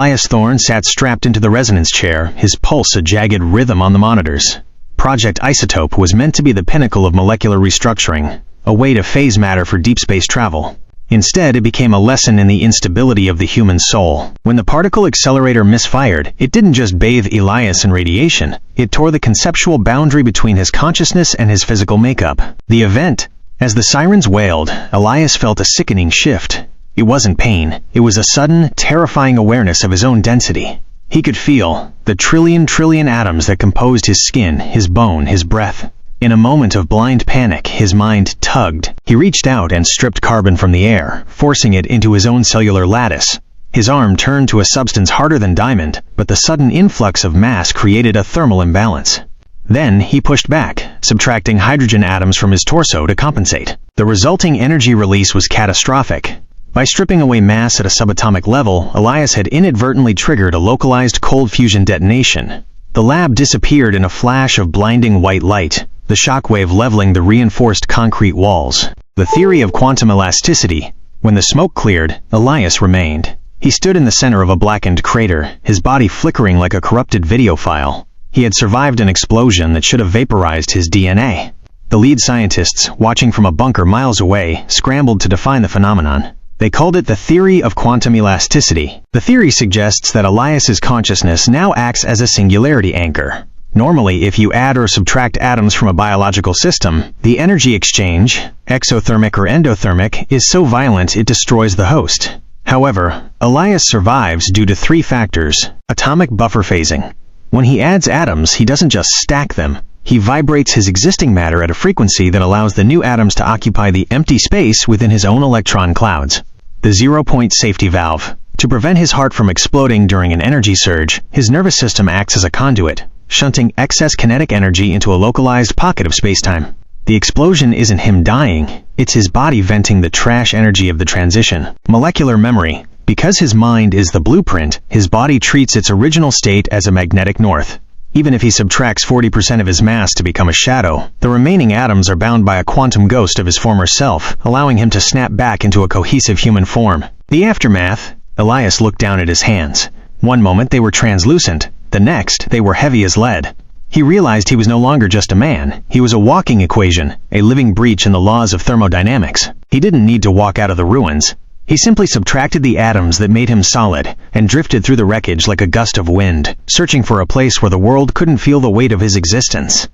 Elias Thorne sat strapped into the resonance chair, his pulse a jagged rhythm on the monitors. Project Isotope was meant to be the pinnacle of molecular restructuring, a way to phase matter for deep space travel. Instead, it became a lesson in the instability of the human soul. When the particle accelerator misfired, it didn't just bathe Elias in radiation, it tore the conceptual boundary between his consciousness and his physical makeup. The event. As the sirens wailed, Elias felt a sickening shift. It wasn't pain, it was a sudden, terrifying awareness of his own density. He could feel the trillion atoms that composed his skin, his bone, his breath. In a moment of blind panic, his mind tugged. He reached out and stripped carbon from the air, forcing it into his own cellular lattice. His arm turned to a substance harder than diamond, but the sudden influx of mass created a thermal imbalance. Then he pushed back, subtracting hydrogen atoms from his torso to compensate. The resulting energy release was catastrophic. By stripping away mass at a subatomic level, Elias had inadvertently triggered a localized cold fusion detonation. The lab disappeared in a flash of blinding white light, the shockwave leveling the reinforced concrete walls. The theory of quantum elasticity. When the smoke cleared, Elias remained. He stood in the center of a blackened crater, his body flickering like a corrupted video file. He had survived an explosion that should have vaporized his DNA. The lead scientists, watching from a bunker miles away, scrambled to define the phenomenon. They called it the theory of quantum elasticity. The theory suggests that Elias's consciousness now acts as a singularity anchor. Normally, if you add or subtract atoms from a biological system, the energy exchange, exothermic or endothermic, is so violent it destroys the host. However, Elias survives due to three factors. Atomic buffer phasing. When he adds atoms, he doesn't just stack them. He vibrates his existing matter at a frequency that allows the new atoms to occupy the empty space within his own electron clouds. The zero-point safety valve. To prevent his heart from exploding during an energy surge, his nervous system acts as a conduit, shunting excess kinetic energy into a localized pocket of spacetime. The explosion isn't him dying, it's his body venting the trash energy of the transition. Molecular memory. Because his mind is the blueprint, his body treats its original state as a magnetic north. Even if he subtracts 40% of his mass to become a shadow, the remaining atoms are bound by a quantum ghost of his former self, allowing him to snap back into a cohesive human form. The aftermath. Elias looked down at his hands. One moment they were translucent, the next they were heavy as lead. He realized he was no longer just a man, he was a walking equation, a living breach in the laws of thermodynamics. He didn't need to walk out of the ruins. He simply subtracted the atoms that made him solid, and drifted through the wreckage like a gust of wind, searching for a place where the world couldn't feel the weight of his existence.